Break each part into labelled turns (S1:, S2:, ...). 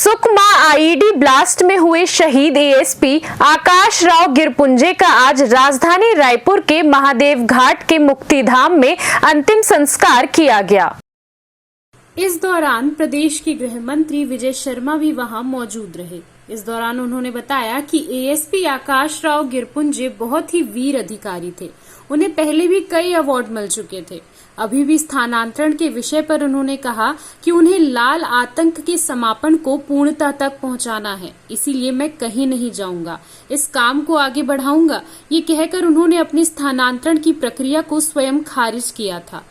S1: Sukma IED blast में हुए शहीद एएसपी आकाश राव गिरपुंजे का आज राजधानी रायपुर के महादेव घाट के मुक्तिधाम में अंतिम संस्कार किया गया।
S2: इस दौरान प्रदेश के गृह मंत्री विजय शर्मा भी वहां मौजूद रहे। इस दौरान उन्होंने बताया कि एएसपी आकाश राव गिरपुंजे बहुत ही वीर अधिकारी थे। उन्हें पहले भी कई अवार्ड मिल चुके थे। अभी भी स्थानांतरण के विषय पर उन्होंने कहा कि उन्हें लाल आतंक के समापन को पूर्णता तक पहुंचाना है, इसीलिए मैं कहीं नहीं जाऊंगा, इस काम को आगे बढ़ाऊंगा। ये कहकर उन्होंने अपनी स्थानांतरण की प्रक्रिया को स्वयं खारिज किया था।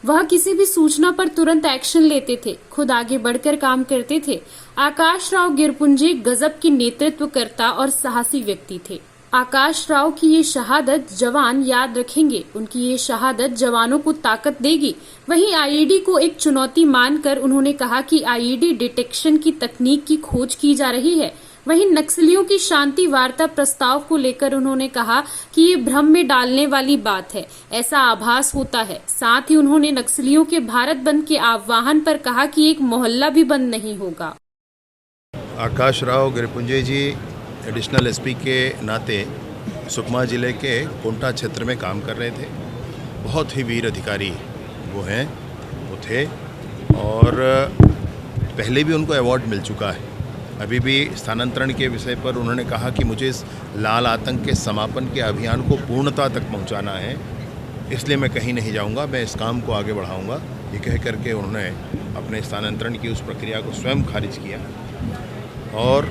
S2: वह किसी भी सूचना पर तुरंत एक्शन लेते थे, खुद आगे बढ़कर काम करते थे। आकाश राव गिरपुंजे गजब के नेतृत्वकर्ता और साहसी व्यक्ति थे। आकाश राव की ये शहादत जवान याद रखेंगे। उनकी ये शहादत जवानों को ताकत देगी। वहीं आईईडी को एक चुनौती मानकर उन्होंने कहा कि आईईडी डिटेक्शन की तकनीक की खोज की जा रही है। वहीं नक्सलियों की शांति वार्ता प्रस्ताव को लेकर उन्होंने कहा कि ये भ्रम में डालने वाली बात है, ऐसा आभास होता है। साथ ही उन्होंने नक्सलियों के भारत बंद के आह्वान पर कहा कि एक मोहल्ला भी बंद नहीं होगा।
S3: आकाश राव गिरपुंजे जी एडिशनल एसपी के नाते सुकमा जिले के कोंटा क्षेत्र में काम कर रहे थे। बहुत ही वीर अधिकारी वो थे और पहले भी उनको अवार्ड मिल चुका है। अभी भी स्थानांतरण के विषय पर उन्होंने कहा कि मुझे इस लाल आतंक के समापन के अभियान को पूर्णता तक पहुंचाना है, इसलिए मैं कहीं नहीं जाऊंगा, मैं इस काम को आगे बढ़ाऊंगा। ये कह करके उन्होंने अपने स्थानांतरण की उस प्रक्रिया को स्वयं खारिज किया और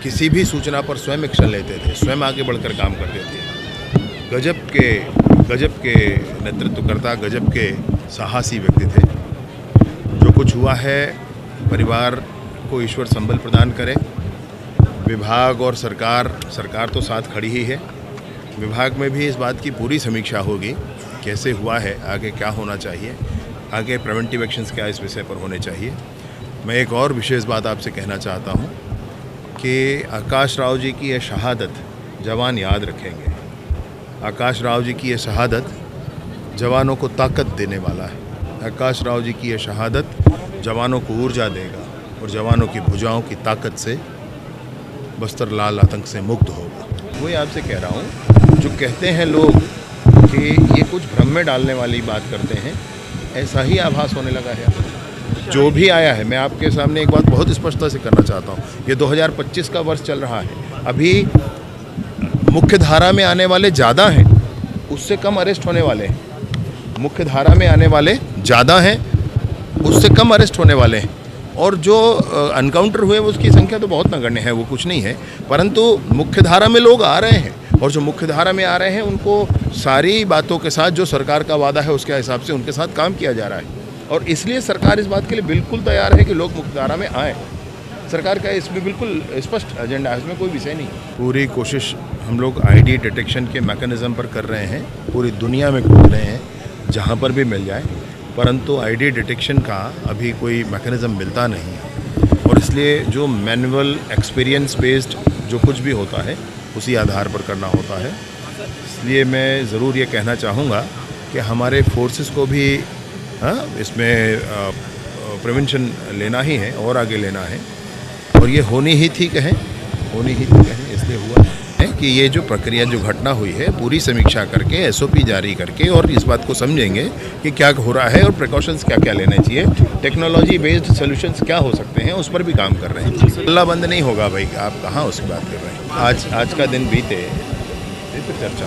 S3: किसी भी सूचना पर स्वयं एक्शन लेते थे, स्वयं आगे बढ़कर काम करते थे। गजब के नेतृत्वकर्ता, गजब के साहसी व्यक्ति थे। जो कुछ हुआ है, परिवार को ईश्वर संबल प्रदान करे। विभाग और सरकार तो साथ खड़ी ही है। विभाग में भी इस बात की पूरी समीक्षा होगी, कैसे हुआ है, आगे क्या होना चाहिए, आगे प्रिवेंटिव एक्शंस क्या इस विषय पर होने चाहिए। मैं एक और विशेष बात आपसे कहना चाहता हूँ कि आकाश राव जी की यह शहादत जवान याद रखेंगे। आकाश राव जी की यह शहादत जवानों को ताकत देने वाला है। आकाश राव जी की यह शहादत जवानों को ऊर्जा देगा और जवानों की भुजाओं की ताकत से बस्तर लाल आतंक से मुक्त होगा। वही आपसे कह रहा हूँ, जो कहते हैं लोग कि ये कुछ भ्रम में डालने वाली बात करते हैं, ऐसा ही आभास होने लगा है। जो भी आया है, मैं आपके सामने एक बात बहुत स्पष्टता से करना चाहता हूँ, ये 2025 का वर्ष चल रहा है। अभी मुख्य धारा में आने वाले ज़्यादा हैं, उससे कम अरेस्ट होने वाले हैं। मुख्य धारा में आने वाले ज़्यादा हैं, उससे कम अरेस्ट होने वाले हैं। और जो अनकाउंटर हुए उसकी संख्या तो बहुत नगण्य है, वो कुछ नहीं है। परंतु मुख्य धारा में लोग आ रहे हैं और जो मुख्य धारा में आ रहे हैं उनको सारी बातों के साथ, जो सरकार का वादा है उसके हिसाब से उनके साथ काम किया जा रहा है। और इसलिए सरकार इस बात के लिए बिल्कुल तैयार है कि लोग मुख्य धारा में आएँ। सरकार का इसमें बिल्कुल स्पष्ट एजेंडा है, इसमें कोई विषय नहीं। पूरी कोशिश हम लोग आईडी डिटेक्शन के मैकेनिज़्म पर कर रहे हैं, पूरी दुनिया में खोज रहे हैं जहाँ पर भी मिल जाए, परंतु आईडी डिटेक्शन का अभी कोई मैकेनिज़्म मिलता नहीं है। और इसलिए जो मैनुअल एक्सपीरियंस बेस्ड जो कुछ भी होता है उसी आधार पर करना होता है। इसलिए मैं ज़रूर ये कहना चाहूँगा कि हमारे फोर्सेस को भी इसमें प्रिवेंशन लेना ही है और आगे लेना है। और ये होनी ही थी कहें, इसलिए हुआ है कि ये जो प्रक्रिया, जो घटना हुई है, पूरी समीक्षा करके एसओपी जारी करके और इस बात को समझेंगे कि क्या हो रहा है और प्रिकॉशंस क्या क्या लेने चाहिए, टेक्नोलॉजी बेस्ड सोल्यूशंस क्या हो सकते हैं, उस पर भी काम कर रहे हैं। अल्लाह बंद नहीं होगा भाई, आप कहाँ उसकी बात कर रहे हैं। आज का दिन बीते, चर्चा।